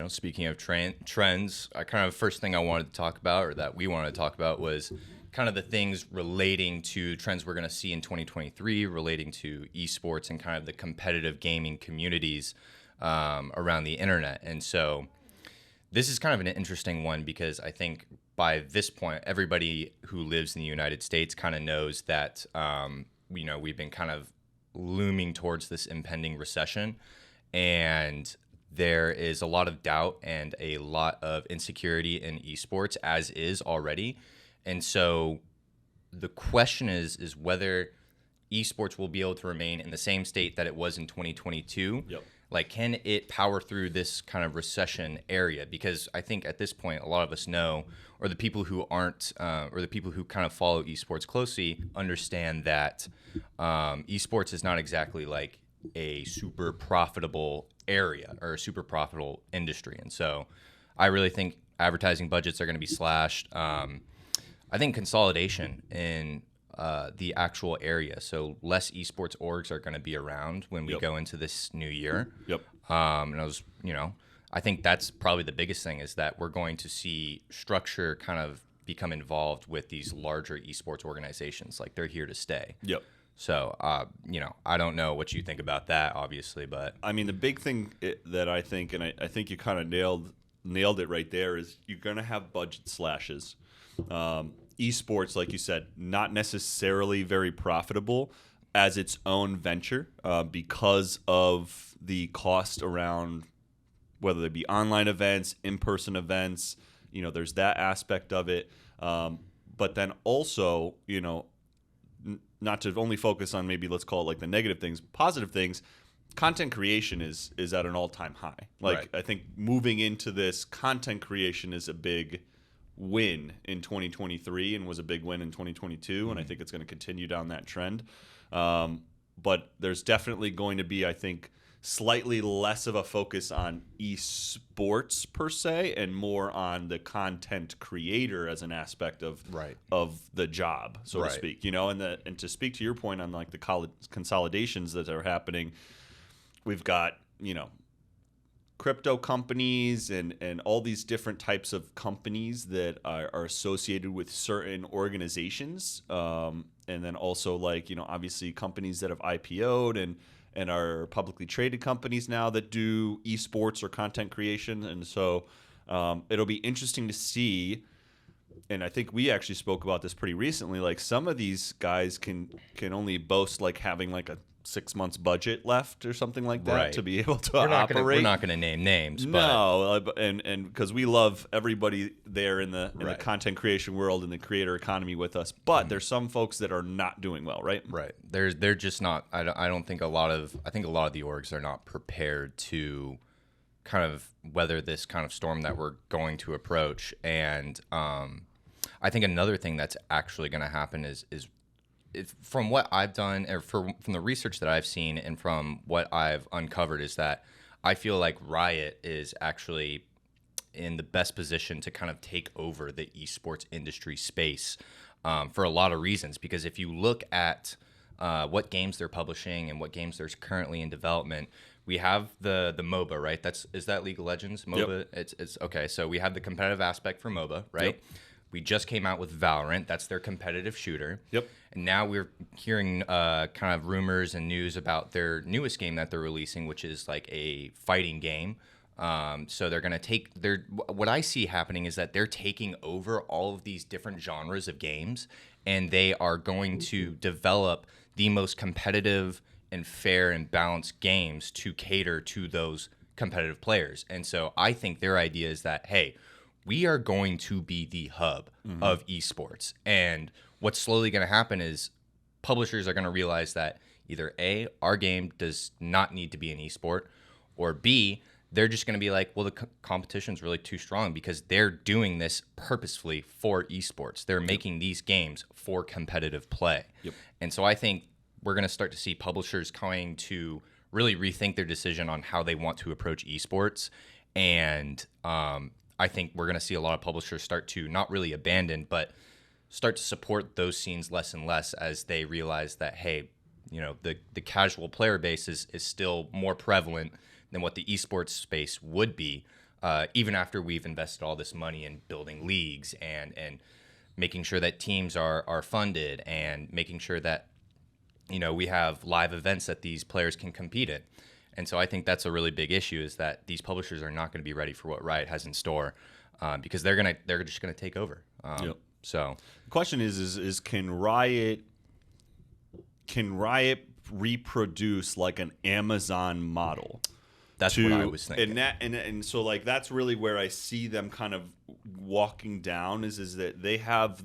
speaking of trends, I kind of first thing I wanted to talk about, or that we wanted to talk about, was kind of the things relating to trends we're going to see in 2023, relating to esports and kind of the competitive gaming communities around the internet. And so this is kind of an interesting one because I think by this point, everybody who lives in the United States kind of knows that, we've been kind of looming towards this impending recession. And there is a lot of doubt and a lot of insecurity in esports, as is already. And so the question is whether esports will be able to remain in the same state that it was in 2022. Yep. Like, can it power through this kind of recession area? Because I think at this point, a lot of us know, or the people who aren't, or the people who kind of follow esports closely understand that esports is not exactly like a super profitable area or a super profitable industry. And so I really think advertising budgets are going to be slashed. I think consolidation in the actual area. So less esports orgs are going to be around when we go into this new year. Yep. And I think that's probably the biggest thing, is that we're going to see structure kind of become involved with these larger esports organizations. Like, they're here to stay. Yep. So, I don't know what you think about that, obviously, but I mean, the big thing that I think, and I think you kind of nailed it right there, is you're going to have budget slashes. Esports, like you said, not necessarily very profitable as its own venture because of the cost around whether they be online events, in-person events. There's that aspect of it. But then also, not to only focus on maybe, let's call it like the negative things, positive things. Content creation is at an all-time high. Right. I think moving into this, content creation is a big win in 2023 and was a big win in 2022, and I think it's going to continue down that trend. But there's definitely going to be, I think, slightly less of a focus on esports per se and more on the content creator as an aspect of the job, so to speak. And to speak to your point on like the consolidations that are happening, we've got crypto companies and all these different types of companies that are associated with certain organizations, and then also obviously companies that have IPO'd and are publicly traded companies now that do esports or content creation. And so it'll be interesting to see, and I think we actually spoke about this pretty recently, like some of these guys can only boast like having like a 6 months budget left or something like that to be able to operate. We're not going to name names. No, and because we love everybody there in the content creation world and the creator economy with us, but there's some folks that are not doing well, right? Right. They're just not. I don't think I think a lot of the orgs are not prepared to kind of weather this kind of storm that we're going to approach. And I think another thing that's actually going to happen is from what I've done, or from the research that I've seen and from what I've uncovered, is that I feel like Riot is actually in the best position to kind of take over the esports industry space for a lot of reasons. Because if you look at what games they're publishing and what games there's currently in development, we have the MOBA, right? Is that League of Legends? MOBA? Yep. It's okay. So we have the competitive aspect for MOBA, right? Yep. We just came out with Valorant. That's their competitive shooter. Yep. And now we're hearing kind of rumors and news about their newest game that they're releasing, which is like a fighting game. So they're going to take what I see happening is that they're taking over all of these different genres of games, and they are going to develop the most competitive and fair and balanced games to cater to those competitive players. And so I think their idea is that, hey, we are going to be the hub of esports. And what's slowly going to happen is publishers are going to realize that either A, our game does not need to be an esport, or B, they're just going to be like, well, the competition's really too strong because they're doing this purposefully for esports. They're making these games for competitive play. Yep. And so I think we're going to start to see publishers going to really rethink their decision on how they want to approach esports. And I think we're going to see a lot of publishers start to not really abandon, but start to support those scenes less and less as they realize that, hey, the casual player base is still more prevalent than what the esports space would be. even after we've invested all this money in building leagues and making sure that teams are funded and making sure that we have live events that these players can compete in. And so I think that's a really big issue, is that these publishers are not going to be ready for what Riot has in store, because they're just gonna take over. Yep. So the question is can Riot reproduce like an Amazon model? That's what I was thinking. And so like that's really where I see them kind of walking down is that they have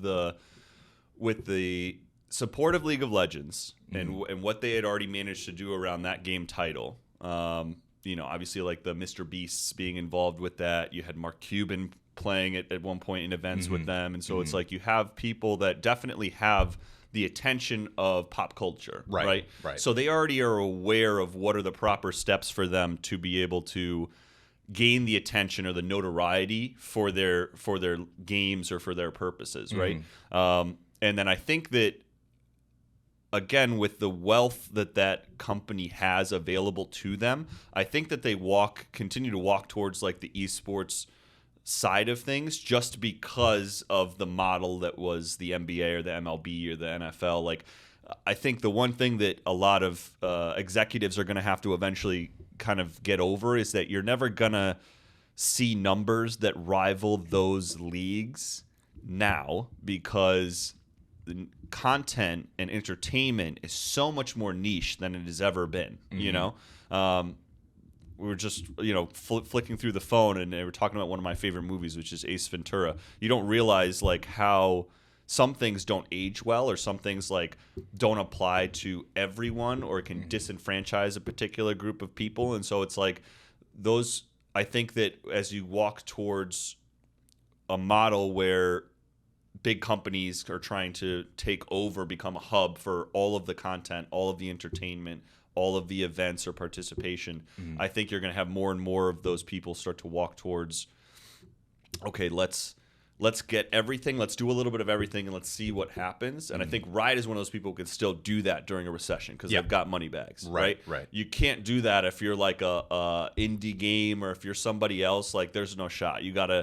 with the support of League of Legends and what they had already managed to do around that game title. Obviously like the Mr. Beasts being involved with that. You had Mark Cuban playing it at one point in events with them, and so it's like you have people that definitely have the attention of pop culture, right? So they already are aware of what are the proper steps for them to be able to gain the attention or the notoriety for their games or for their purposes, right? And then I think that, again, with the wealth that company has available to them, I think that they continue to walk towards like the esports side of things, just because of the model that was the NBA or the MLB or the NFL. Like, I think the one thing that a lot of executives are going to have to eventually kind of get over is that you're never going to see numbers that rival those leagues now, because the content and entertainment is so much more niche than it has ever been. We were just, flicking through the phone, and they were talking about one of my favorite movies, which is Ace Ventura. You don't realize like how some things don't age well, or some things like don't apply to everyone, or can disenfranchise a particular group of people. And so it's like those. I think that as you walk towards a model where big companies are trying to take over, become a hub for all of the content, all of the entertainment, all of the events or participation, I think you're going to have more and more of those people start to walk towards, okay, let's get everything, let's do a little bit of everything, and let's see what happens. And I think Riot is one of those people who can still do that during a recession, because they've got money bags, right? You can't do that if you're like a indie game, or if you're somebody else. Like, there's no shot. You gotta